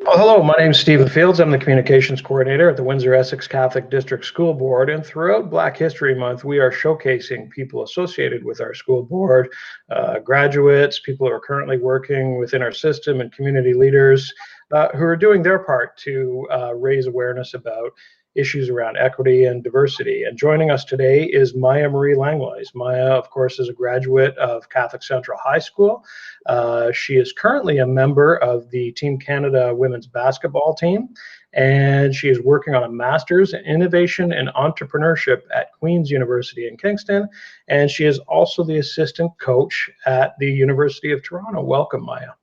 Well, hello, my name is Stephen Fields. I'm the Communications Coordinator at the Windsor Essex Catholic District School Board. And throughout Black History Month, we are showcasing people associated with our school board, graduates, people who are currently working within our system, and community leaders who are doing their part to raise awareness about issues around equity and diversity. And joining us today is Miah-Marie Langlois. Miah, of course, is a graduate of Catholic Central High School. She is currently a member of the Team Canada women's basketball team, and she is working on a master's in innovation and entrepreneurship at Queen's University in Kingston, and she is also the assistant coach at the University of Toronto. Welcome, Miah.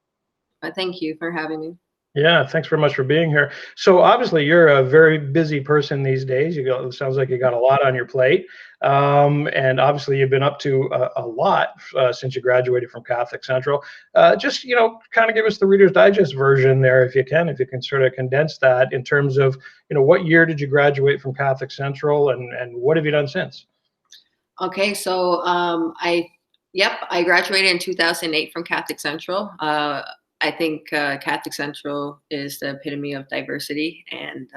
Thank you for having me. Yeah, thanks very much for being here. So obviously you're a very busy person these days. It sounds like you got a lot on your plate. And obviously you've been up to a lot since you graduated from Catholic Central. Just, kind of give us the Reader's Digest version there if you can sort of condense that in terms of, what year did you graduate from Catholic Central and what have you done since? Okay, so I graduated in 2008 from Catholic Central. I think Catholic Central is the epitome of diversity, and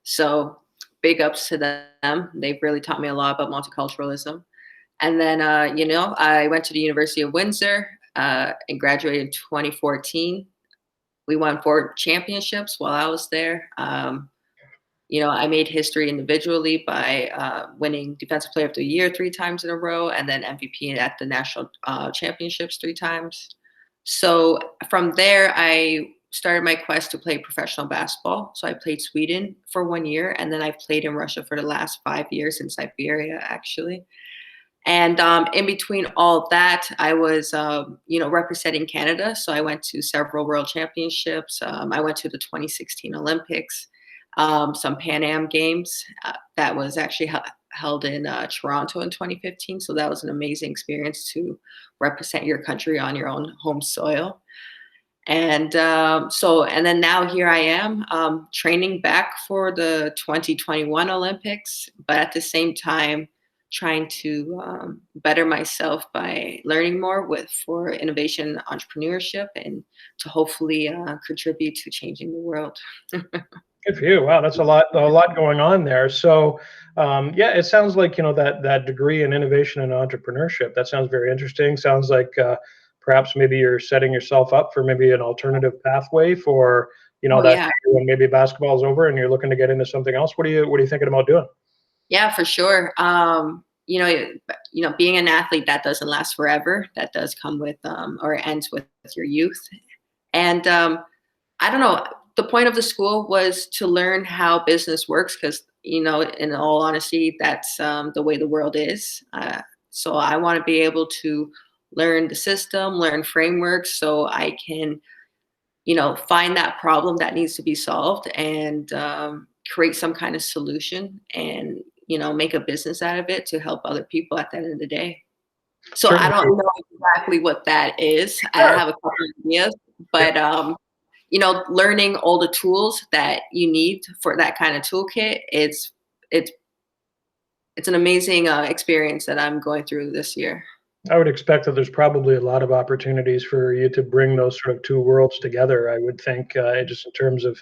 so big ups to them. They've really taught me a lot about multiculturalism. And then, I went to the University of Windsor and graduated in 2014. We won 4 championships while I was there. I made history individually by winning Defensive Player of the Year 3 times in a row, and then MVP at the national championships 3 times. So from there, I started my quest to play professional basketball. So I played Sweden for 1 year, and then I played in Russia for the last 5 years, in Siberia, actually. And in between all that, I was, representing Canada. So I went to several world championships. I went to the 2016 Olympics, some Pan Am Games that was actually held in Toronto in 2015. So that was an amazing experience to represent your country on your own home soil. And and then now here I am training back for the 2021 Olympics, but at the same time, trying to better myself by learning more for innovation and entrepreneurship and to hopefully contribute to changing the world. Good for you. Wow, that's a lot going on there. So, yeah, it sounds like that degree in innovation and entrepreneurship. That sounds very interesting. Sounds like perhaps maybe you're setting yourself up for maybe an alternative pathway for Oh, that yeah. when maybe basketball is over and you're looking to get into something else. What are you thinking about doing? Yeah, for sure. Being an athlete, that doesn't last forever. That does come with or ends with your youth. And I don't know. The point of the school was to learn how business works because, in all honesty, that's the way the world is. So I want to be able to learn the system, learn frameworks so I can, find that problem that needs to be solved and create some kind of solution and, make a business out of it to help other people at the end of the day. So I Certainly. don't know exactly what that is. I Sure. have a couple of ideas, Yeah. but learning all the tools that you need for that kind of toolkit, it's an amazing experience that I'm going through this year. I would expect that there's probably a lot of opportunities for you to bring those sort of two worlds together. I would think, just in terms of,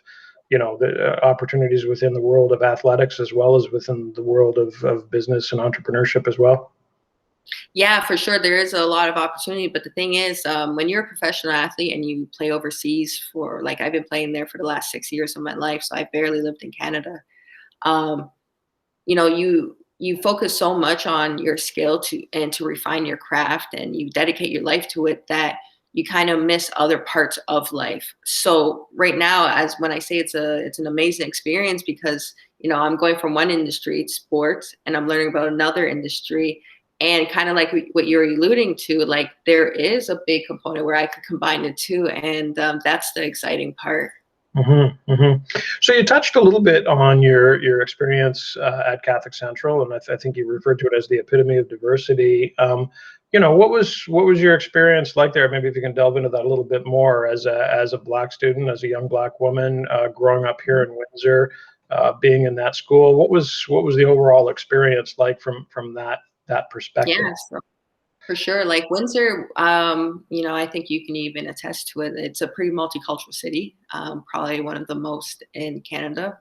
the opportunities within the world of athletics as well as within the world of business and entrepreneurship as well. Yeah, for sure. There is a lot of opportunity. But the thing is, when you're a professional athlete and you play overseas for, like, I've been playing there for the last 6 years of my life, so I barely lived in Canada. Um, you focus so much on your skill to refine your craft, and you dedicate your life to it that you kind of miss other parts of life. So right now, as when I say it's an amazing experience because I'm going from one industry, sports, and I'm learning about another industry. And kind of like what you're alluding to, like there is a big component where I could combine the two, and that's the exciting part. So you touched a little bit on your experience at Catholic Central, and I think you referred to it as the epitome of diversity. What was your experience like there? Maybe if you can delve into that a little bit more as a Black student, as a young Black woman growing up here in Windsor, being in that school. What was the overall experience like from that perspective? Yeah. For sure. Like Windsor, I think you can even attest to it. It's a pretty multicultural city, probably one of the most in Canada,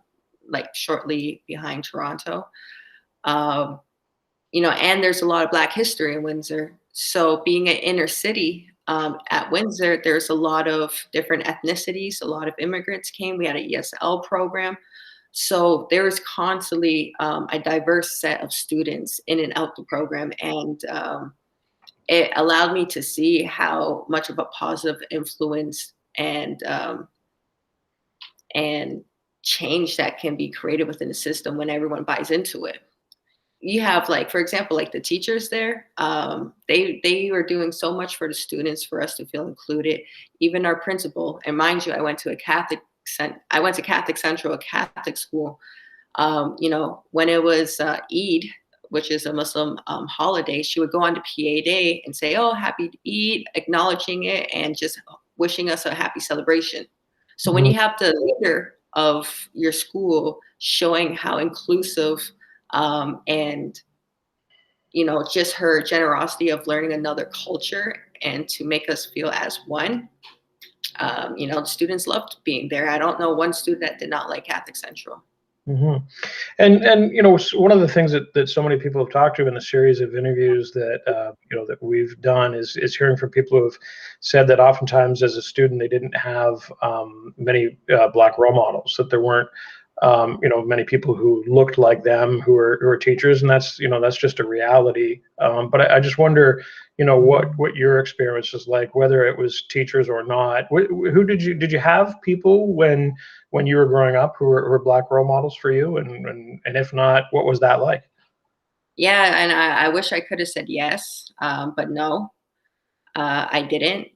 like shortly behind Toronto. Um, and there's a lot of Black history in Windsor. So being an inner city, at Windsor, there's a lot of different ethnicities. A lot of immigrants came. We had a ESL program. So there was constantly a diverse set of students in and out the program. And it allowed me to see how much of a positive influence and change that can be created within the system when everyone buys into it. You have, like, for example, like the teachers there, they were doing so much for the students for us to feel included. Even our principal, and mind you, I went to Catholic Central, a Catholic school. When it was Eid, which is a Muslim holiday, she would go on to PA Day and say, "Oh, happy Eid," acknowledging it and just wishing us a happy celebration. So when Mhm. you have the leader of your school showing how inclusive, and just her generosity of learning another culture and to make us feel as one, the students loved being there. I don't know one student that did not like Catholic Central. Mhm. And one of the things that so many people have talked to in the series of interviews that that we've done is hearing from people who have said that oftentimes as a student they didn't have many Black role models, that there weren't many people who looked like them who are teachers, and that's just a reality. But I just wonder, what your experience is like, whether it was teachers or not. Who did you have people when you were growing up who were Black role models for you, and if not, what was that like? Yeah, and I wish I could have said yes, but no, I didn't.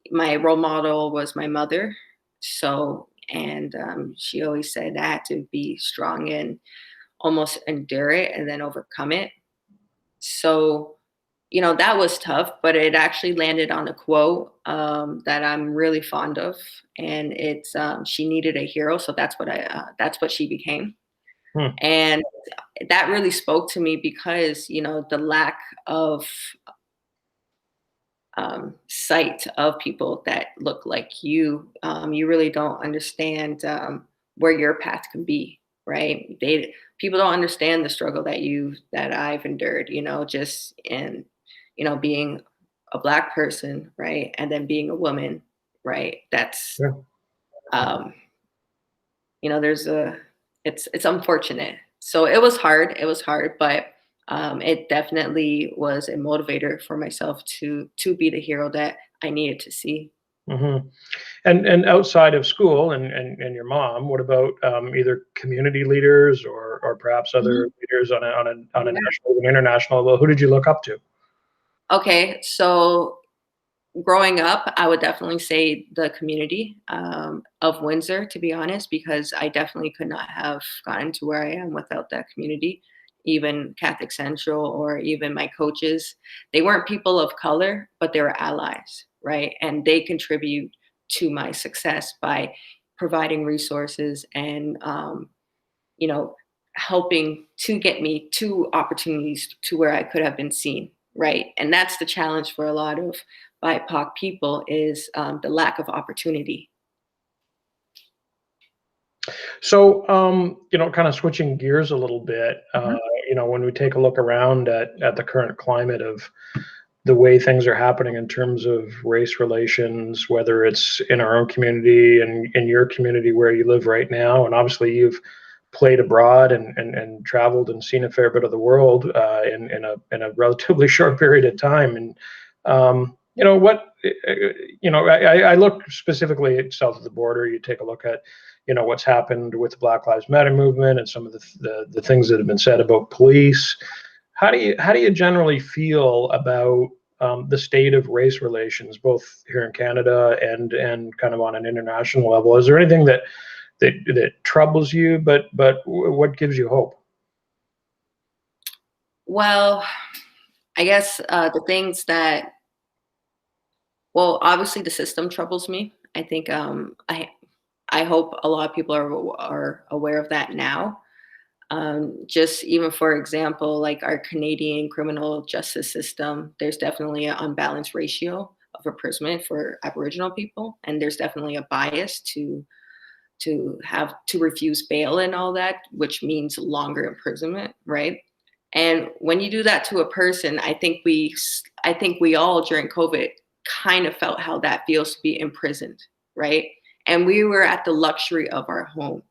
My role model was my mother. So, and she always said I had to be strong and almost endure it and then overcome it. So, that was tough, but it actually landed on a quote that I'm really fond of, and it's she needed a hero, so that's what she became, Hmm. and that really spoke to me because the lack of sight of people that look like you really don't understand where your path can be, right? People don't understand the struggle that I've endured, just in being a Black person, right, and then being a woman, right. That's Yeah. um, there's a it's unfortunate. So it was hard, but it definitely was a motivator for myself to be the hero that I needed to see. Hmm. And outside of school and your mom, what about either community leaders or perhaps other Mhm. leaders on a Yeah. national and international level? Who did you look up to? Okay, so growing up, I would definitely say the community of Windsor, to be honest, because I definitely could not have gotten to where I am without that community. Even Catholic Central or even my coaches, they weren't people of color, but they were allies, right? And they contribute to my success by providing resources and, you know, helping to get me to opportunities to where I could have been seen, right? And that's the challenge for a lot of BIPOC people is the lack of opportunity. So, kind of switching gears a little bit, Mhm. when we take a look around at the current climate of the way things are happening in terms of race relations, whether it's in our own community and in your community where you live right now, and obviously you've played abroad and traveled and seen a fair bit of the world in a relatively short period of time. And I look specifically at south of the border. You take a look at what's happened with the Black Lives Matter movement and some of the things that have been said about police. How do you generally feel about the state of race relations, both here in Canada and kind of on an international level? Is there anything that troubles you, but what gives you hope? Well, I guess the things that, well, obviously the system troubles me. I think I hope a lot of people are aware of that now. Just even for example, like our Canadian criminal justice system, there's definitely an unbalanced ratio of imprisonment for Aboriginal people, and there's definitely a bias to refuse bail and all that, which means longer imprisonment, right? And when you do that to a person, I think we all during COVID kind of felt how that feels to be imprisoned, right? And we were at the luxury of our home.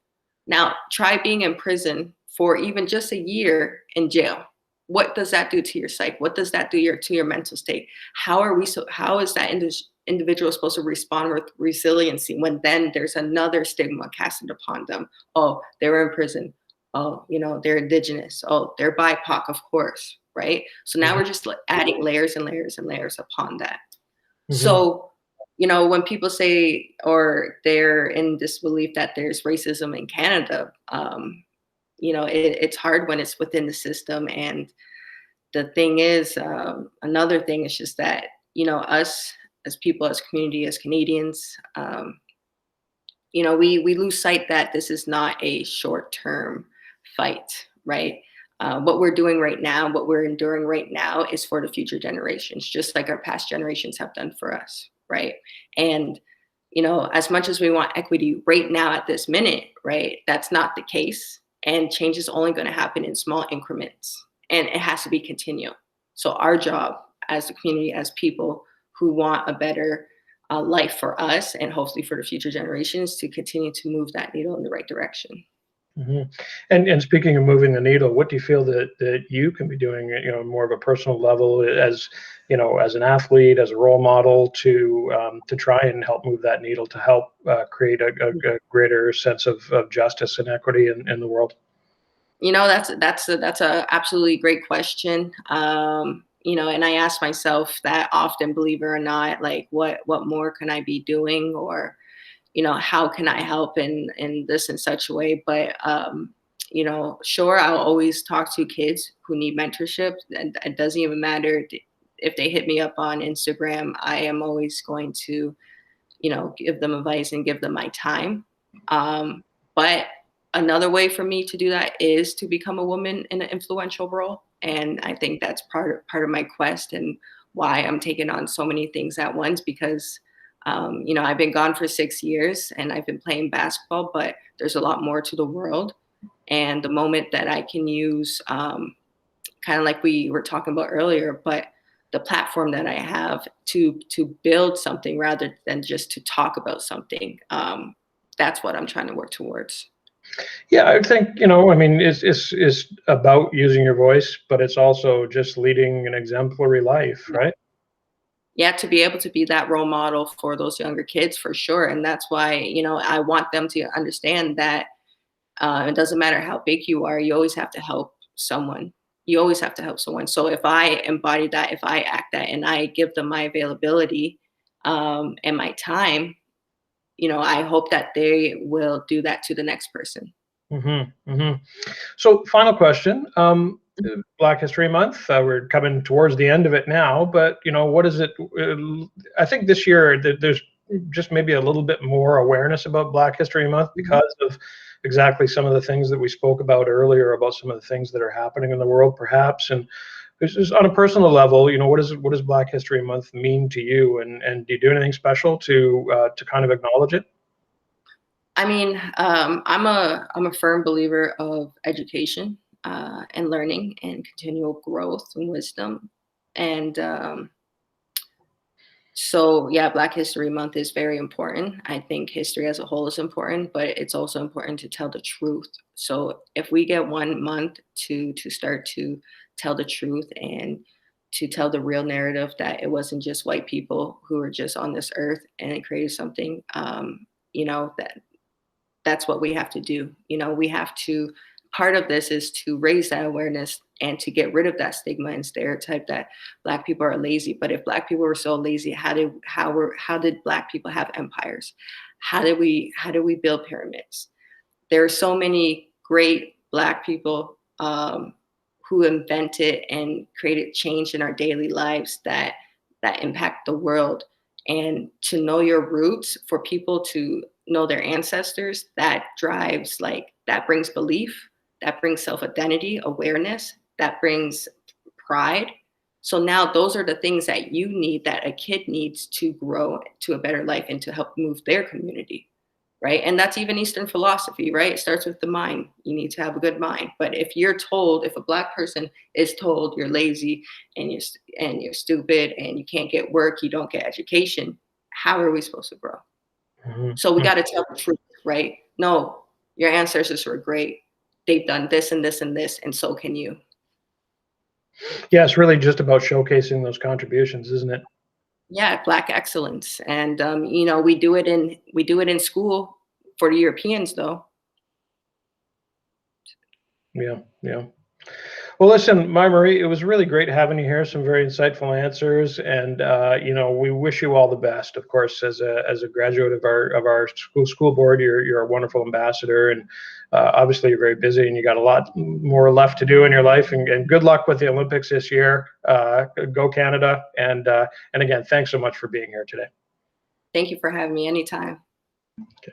Now, try being in prison for even just a year in jail. What does that do to your psyche? What does that do to your mental state? How is that individual supposed to respond with resiliency when then there's another stigma casted upon them? Oh, they were in prison. Oh, they're indigenous. Oh, they're BIPOC, of course, right? So now Mhm. we're just like adding layers and layers and layers upon that. Mhm. So, when people say or they're in disbelief that there's racism in Canada, it's hard when it's within the system. And the thing is, another thing is just that, us as people, as community, as Canadians, we lose sight that this is not a short term fight, right? What we're doing right now, what we're enduring right now is for the future generations, just like our past generations have done for us, right? And, as much as we want equity right now at this minute, right, that's not the case. And change is only going to happen in small increments and it has to be continual. So, our job as a community, as people who want a better life for us and hopefully for the future generations to continue to move that needle in the right direction. Mhm. And speaking of moving the needle, what do you feel that you can be doing, more of a personal level as, as an athlete, as a role model to try and help move that needle to help create a greater sense of justice and equity in the world? That's a absolutely great question. And I ask myself that often, believe it or not, like what more can I be doing, or how can I help in this in such a way? But sure, I'll always talk to kids who need mentorship, and it doesn't even matter if they hit me up on Instagram. I am always going to give them advice and give them my time. But another way for me to do that is to become a woman in an influential role, and I think that's part of my quest and why I'm taking on so many things at once because. I've been gone for 6 years and I've been playing basketball, but there's a lot more to the world. And the moment that I can use, kind of like we were talking about earlier, but the platform that I have to build something rather than just to talk about something, that's what I'm trying to work towards. Yeah, I think, I mean, it's about using your voice, but it's also just leading an exemplary life, right? Yeah, to be able to be that role model for those younger kids for sure. And that's why, I want them to understand that it doesn't matter how big you are, you always have to help someone. You always have to help someone. So if I embody that, if I act that, and I give them my availability and my time, I hope that they will do that to the next person. Hmm. Hmm. So, final question. Black History Month. We're coming towards the end of it now, but what is it? I think this year there's just maybe a little bit more awareness about Black History Month Mhm. because of exactly some of the things that we spoke about earlier about some of the things that are happening in the world, perhaps. And this is on a personal level. What does Black History Month mean to you? And do you do anything special to kind of acknowledge it? I mean, I'm a firm believer of education and learning and continual growth and wisdom. And so, yeah, Black History Month is very important. I think history as a whole is important, but it's also important to tell the truth. So, if we get 1 month to start to tell the truth and to tell the real narrative that it wasn't just white people who were just on this earth and it created something, that's what we have to do. We have to, part of this is to raise that awareness and to get rid of that stigma and stereotype that black people are lazy. But if black people were so lazy, how did black people have empires? How did we build pyramids? There are so many great black people who invented and created change in our daily lives that impact the world. And to know your roots, for people to know their ancestors, that brings belief. that brings self-identity, awareness, that brings pride. So now those are the things that you need, that a kid needs to grow to a better life and to help move their community, right? And that's even Eastern philosophy, right? It starts with the mind. You need to have a good mind. But if you're told, if a Black person is told you're lazy and you're stupid and you can't get work, you don't get education, how are we supposed to grow? So we got to tell the truth, right? No, your ancestors were great. They've done this and this and this, and so can you. Yeah, it's really just about showcasing those contributions, isn't it? Yeah, Black excellence, and you know, we do it in school for the Europeans, though. Yeah, yeah. Well, listen, Miah-Marie, it was really great having you here. Some very insightful answers, and we wish you all the best. Of course, as a graduate of our school board, you're a wonderful ambassador, and obviously you're very busy, and you got a lot more left to do in your life. And good luck with the Olympics this year. Go Canada, and again, thanks so much for being here today. Thank you for having me anytime. Okay.